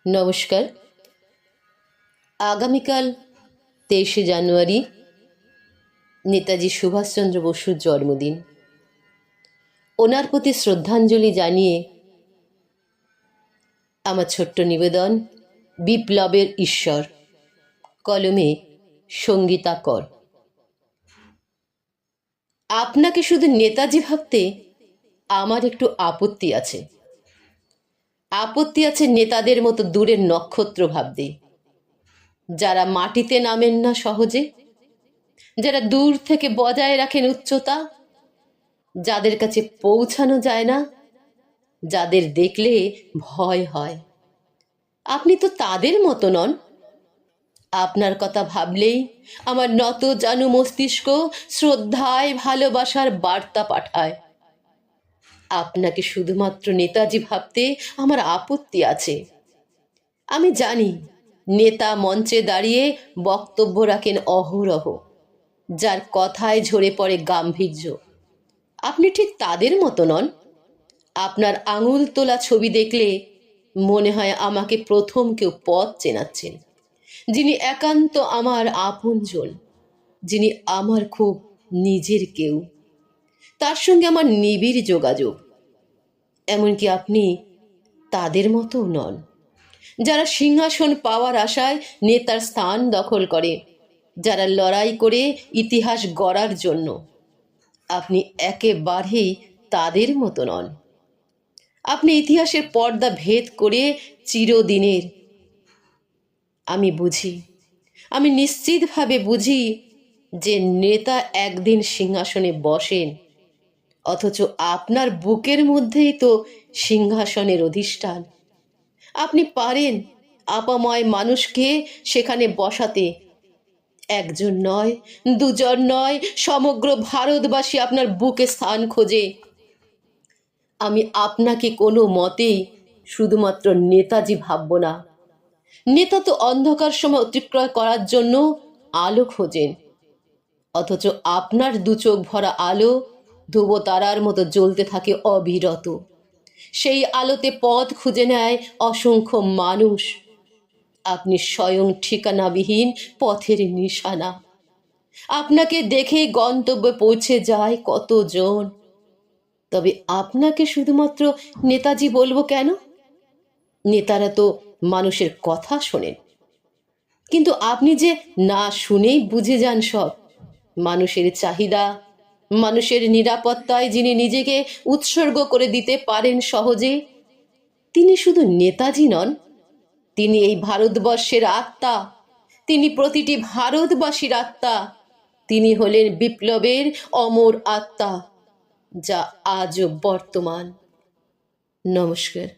নমস্কার। আগামীকাল 23শে জানুয়ারি নেতাজি সুভাষচন্দ্র বসুর জন্মদিন। ওনার প্রতি শ্রদ্ধাঞ্জলি জানিয়ে আমার ছোট্ট নিবেদন, বিপ্লবের ঈশ্বর, কলমে সঙ্গীতা কর। আপনাকে শুধু নেতাজি ভাবতে আমার একটু আপত্তি আছে। আপত্তি আছে নেতাদের মতো দূরের নক্ষত্র ভাবতে, যারা মাটিতে নামেন না সহজে, যারা দূর থেকে বজায় রাখেন উচ্চতা, যাদের কাছে পৌঁছানো যায় না, যাদের দেখলে ভয় হয়। আপনি তো তাদের মতো নন। আপনার কথা ভাবলেই আমার নত জানু মস্তিষ্ক শ্রদ্ধায় ভালোবাসার বার্তা পাঠায়। আপনাকে শুধুমাত্র নেতাজি ভাবতে আমার আপত্তি আছে। আমি জানি নেতা মঞ্চে দাঁড়িয়ে বক্তব্য রাখেন অহরহ, যার কথায় ঝরে পড়ে গাম্ভীর্য। আপনি ঠিক তাদের মতো নন। আপনার আঙুল তোলা ছবি দেখলে মনে হয় আমাকে প্রথম কেউ পথ চেনাচ্ছেন, যিনি একান্ত আমার আপনজন, যিনি আমার খুব নিজের কেউ, তার সঙ্গে আমার নিবিড় যোগাযোগ। এমনকি আপনি তাদের মতো নন, যারা সিংহাসন পাওয়ার আশায় নেতার স্থান দখল করে, যারা লড়াই করে ইতিহাস গড়ার জন্য। আপনি একেবারেই তাদের মতো নন। আপনি ইতিহাসের পর্দা ভেদ করে চিরদিনের। আমি বুঝি, আমি নিশ্চিতভাবে বুঝি যে নেতা একদিন সিংহাসনে বসেন, অথচ আপনার বুকের মধ্যেই তো সিংহাসনের অধিষ্ঠান। আপনি পারেন আপাময় মানুষকে সেখানে বসাতে। একজন নয়, দুজন নয়, সমগ্র ভারতবাসী আপনার বুকে স্থান খোঁজে। আমি আপনাকে কোনো মতেই শুধুমাত্র নেতাজি ভাবব না। নেতা তো অন্ধকার সময় অতিক্রয় করার জন্য আলো খোঁজেন, অথচ আপনার দু চোখ ভরা আলো ধ্রুব তারার মতো জ্বলতে থাকে অবিরত। সেই আলোতে পথ খুঁজে নেয় অসংখ্য মানুষ। আপনি স্বয়ং ঠিকানাবিহীন পথের নিশানা। আপনাকে দেখে গন্তব্যে পৌঁছে যায় কতজন। তবে আপনাকে শুধুমাত্র নেতাজি বলবো কেন? নেতারা তো মানুষের কথা শোনেন, কিন্তু আপনি যে না শুনেই বুঝে যান সব। মানুষের চাহিদা, মানুষের নিরাপত্তায় যিনি নিজেকে উৎসর্গ করে দিতে পারেন সহজে, তিনি শুধু নেতাজি নন, তিনি এই ভারতবর্ষের আত্মা। তিনি প্রতিটি ভারতবাসীর আত্মা। তিনি হলেন বিপ্লবের অমর আত্মা, যা আজও বর্তমান। নমস্কার।